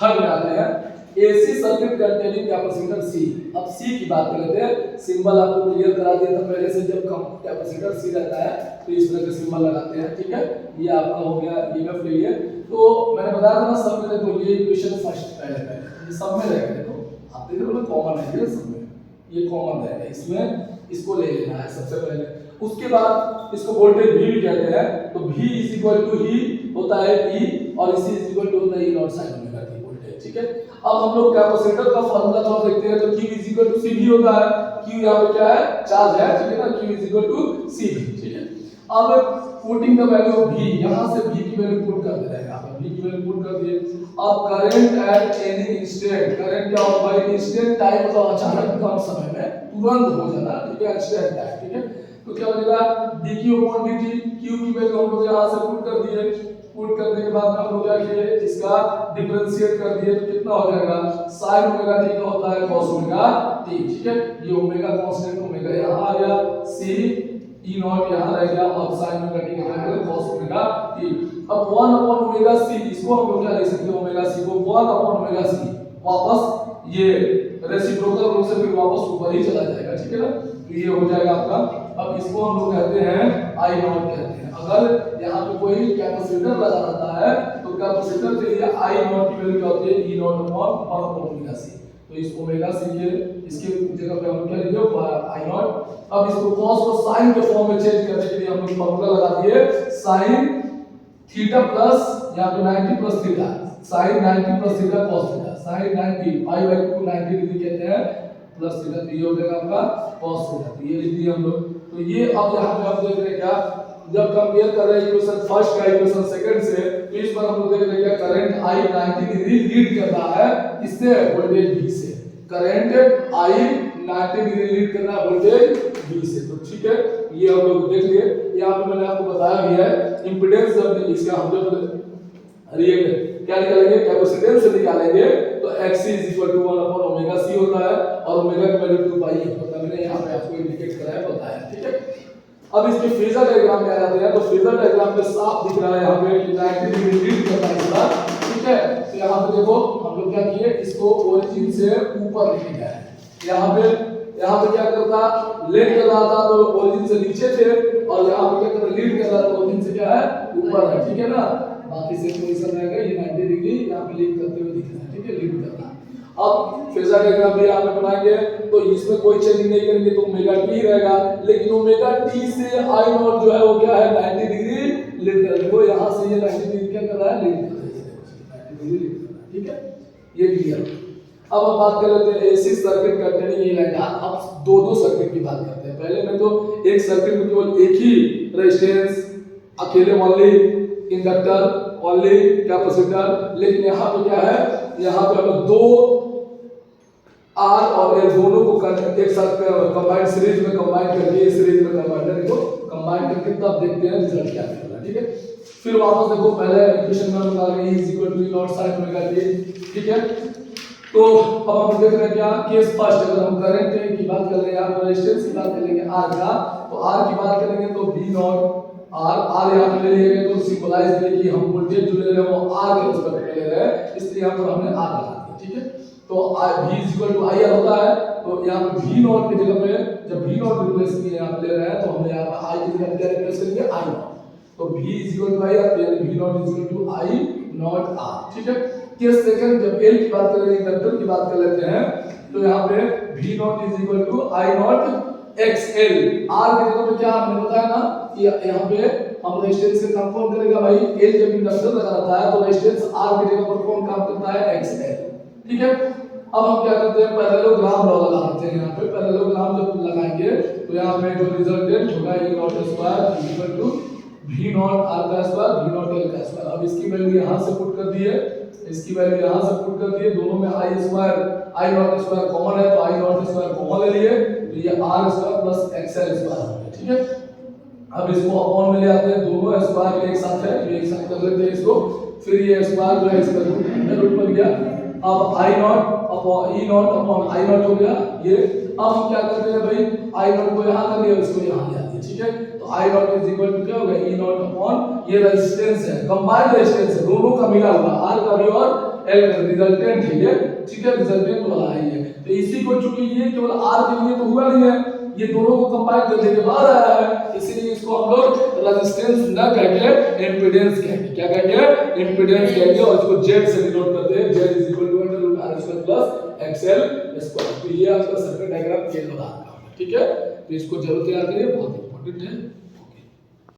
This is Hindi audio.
थर्ड में आते हैं AC circuit containing capacitor C. अब सी की बात कर लेते हैं। सिंबल आपको क्लियर करा दिया था पहले से, जब कैपेसिटर सी रहता है तो इस तरह के सिंबल लगाते हैं, ठीक है। ये आपका हो गया ईएमएफ के लिए। तो मैंने बताया था ना सब में, तो ये इक्वेशन फर्स्ट पहले ये सब में रहेगा, देखो आप देख रहे हो ना कॉमन है ये सब में, ये कॉमन रहेगा, इसमें इसको ले लेना है सबसे पहले। उसके बाद इसको वोल्टेज V भी कहते हैं, तो V इज इक्वल टू ही होता है E और इसी इज इक्वल टू होता है E not sine omega t voltage, ठीक है। अब हम लोग कैपेसिटर का फार्मूला थोड़ा देखते हैं, तो Q is equal to CV होता है। Q यहाँ पे क्या है, चार्ज है, ठीक है ना। Q is equal to CV, ठीक है। अब putting the value of V, यहाँ से V की वैल्यू पुट कर दे रहेगा, अब V की वैल्यू पुट कर दिए। अब current at any instant, current क्या होगा भाई, इंस्टेंट टाइम मतलब अचानक कम समय में तुरंत हो जाना, ठीक है, इंस्टेंट टाइम, ठीक है। तो क्या हो जाएगा dq upon dt, q की वैल्यू हम लोग यहाँ से पुट कर दिए। पुट करने के बाद में हम लोग क्या किए, इसका डिफरेंशिएट कर दिए, तो कितना हो जाएगा sin ओमेगा t का होता है cos ओमेगा t, ठीक है। ये ओमेगा कांस्टेंट ओमेगा यहाँ आ गया, c e नॉट यहाँ रह गया और sin ओमेगा t का वैल्यू cos ओमेगा t। अब 1 upon ओमेगा c, इसको हम लोग क्या लिख सकते हैं, ओमेगा c को 1 upon ओमेगा c, वापस ये रेसिप्रोकल रूप से फिर वापस ऊपर ही चला जाएगा, ठीक है ना। तो ये हो जाएगा आपका। अब इसको हम लोग कहते हैं आई नॉट कहते हैं। अगर यहाँ पे कोई कैपेसिटर लगा रहता है तो कैपेसिटर के लिए आई नॉट की वैल्यू क्या होती है, ई नॉट अपॉन ओमेगा सी। तो इस ओमेगा सी के इसके जगह पे हम क्या लिखेंगे आई नॉट। अब इसको कॉस को साइन के फॉर्म में चेंज करने के लिए हम लोग फार्मूला लगा दिए साइन थीटा प्लस यहाँ पे 90 plus theta, sine 90 plus theta cos theta, sine 90 pi by 2 90 degree कहते हैं प्लस थीटा, तो ये हो जाएगा आपका cos थीटा। तो ये लिख दिए हम लोग। तो ये अब यहाँ पे आप देख रहे हैं क्या, जब कंपेयर कर रहे हैं इक्वेशन फर्स्ट का इक्वेशन सेकंड से, तो इस पर हम लोग देख रहे हैं क्या करंट I 90 डिग्री लीड कर रहा है इससे वोल्टेज V से, करंट I 90 डिग्री लीड कर रहा है वोल्टेज V से। तो ठीक है, ये हम लोग देख लिए। यहाँ पे मैंने आपको बताया भी है इंपेडेंस, जब इसका हम जब रिएक्ट क्या निकालेंगे, कैपेसिटेंस निकालेंगे तो Xc = 1/ωc होता है और ओमेगा की वैल्यू 2 पाई होता है। मैंने यहाँ पे आपको इंडिकेट कराया बताया, ठीक है। अब इसके फेजर डायग्राम में आ जाते हैं। तो फेजर डायग्राम पे साफ दिख रहा है यहाँ पे कि 90 डिग्री लीड करता है इसका, ठीक है। तो यहाँ पे देखो हम लोग क्या किए, इसको ओरिजिन से ऊपर लेके गए। यहाँ पे क्या करता, लीड कर रहा था तो ओरिजिन से नीचे थे, और यहाँ पे क्या कर रहा, लीड कर रहा था ओरिजिन से क्या है, ऊपर है, ठीक है ना। बाकी से पोजीशन रहेगा, ये 90 डिग्री यहाँ पे लीड करते हुए दिख रहा है, ठीक है, लीड कर रहा है। अब फेजर डायग्राम भी यहाँ पे बनाएंगे तो इसमें कोई चेंज नहीं करेंगे तो ओमेगा टी रहेगा, लेकिन ओमेगा टी से आई नॉट जो है वो क्या है 90 डिग्री लीड कर रहा है। वो यहाँ से ये 90 डिग्री क्या कर रहा है, लीड कर रहा है, 90 डिग्री लीड कर रहा है, ठीक है, ये क्लियर। अब हम बात कर लेते हैं एसी सर्किट कंटेनिंग इलेक्ट्रॉन। अब दो सर्किट की बात करते हैं। पहले में तो एक सर्किट में केवल एक ही रेजिस्टेंस अकेले ओनली इंडक्टर ओनली कैपेसिटर, लेकिन यहाँ पे क्या है, यहाँ पे हमें दो आर और एल दोनों को एक साथ कंबाइन सीरीज में कंबाइन करके सीरीज में कंबाइन को कंबाइन करके तब देखते हैं रिजल्ट क्या निकलता है, ठीक है। फिर वापस देखो पहले इक्वेशन में हम निकाल रहे हैं E = E0 sin omega t, ठीक है। तो अब हम देख रहे हैं क्या केस फर्स्ट, अगर हम करंट की बात कर रहे हैं यहाँ पर रेजिस्टेंस की बात करेंगे R का, तो R की बात करेंगे तो V0 R यहाँ पे ले लिए गए तो सिंबलाइज करें कि हम वोल्टेज जो ले रहे हैं वो R के रिस्पेक्ट में ले रहे हैं, इसलिए यहाँ पर हमने R लगा दिया, ठीक है। तो V = IR होता है, तो यहाँ पे V0 की जगह पे जब V0 रिप्लेस किए यहाँ पे ले रहे हैं तो हमने यहाँ पे I की जगह क्या रिप्लेस करेंगे I0। तो V = IR यानी V0 = I0 R, ठीक है। केस सेकंड जब L की बात करेंगे, इंडक्टर की बात कर लेते हैं, तो यहाँ पे V0 = I0 XL। R की जगह पे क्या हमने बताया ना कि यहाँ पे हम रेजिस्टेंस से कंफर्म करेगा भाई, L जब इंडक्टर लगा रहता है तो रेजिस्टेंस R की जगह पर कौन काम करता है, XL, ठीक है। अब हम क्या करते हैं, पैरेललोग्राम लॉ लगा देते हैं। यहाँ पे पैरेललोग्राम जब लगाएंगे तो यहाँ पे जो रिजल्टेंट होगा E0² V0 R² V0 L²। अब इसकी वैल्यू यहाँ से पुट कर दिए, इसकी वैल्यू यहाँ से पुट कर दिए, दोनों में I0² कॉमन है तो I0² कॉमन ले लिए, तो ये R² + XL² हो गया, ठीक है। अब इसको अपॉन में ले आते हैं, दोनों स्क्वायर एक साथ है तो एक साथ कर लेते हैं इसको, फिर ये स्क्वायर जो है इसका रूट बन गया। अब E0 अपॉन I0 हो गया ये। अब हम क्या करते हैं भाई, I0 को यहाँ कर लिया, इसको यहाँ ले आते हैं, ठीक है। तो I0 क्या होगा, E0 अपॉन ये रेजिस्टेंस है, कंबाइंड रेजिस्टेंस है, दोनों का मिला हुआ R का भी और एल रिजल्टेंट है ये, ठीक है, रिजल्टेंट वाला है ये। तो इसी को चूंकि ये केवल आर के लिए तो हुआ नहीं है, ये दोनों को कंबाइन करने के बाद आया है, इसीलिए इसको हम लोग रेजिस्टेंस न कह के इम्पीडेंस कहेंगे। क्या कहेंगे? इम्पीडेंस कहेंगे। और इसको जेड से डिनोट करते हैं, Z is equal to under root R square plus XL square. तो ये आपका सर्किट डायग्राम ये लगा, ठीक है। तो इसको जरूर तैयार करिए, बहुत इंपॉर्टेंट है।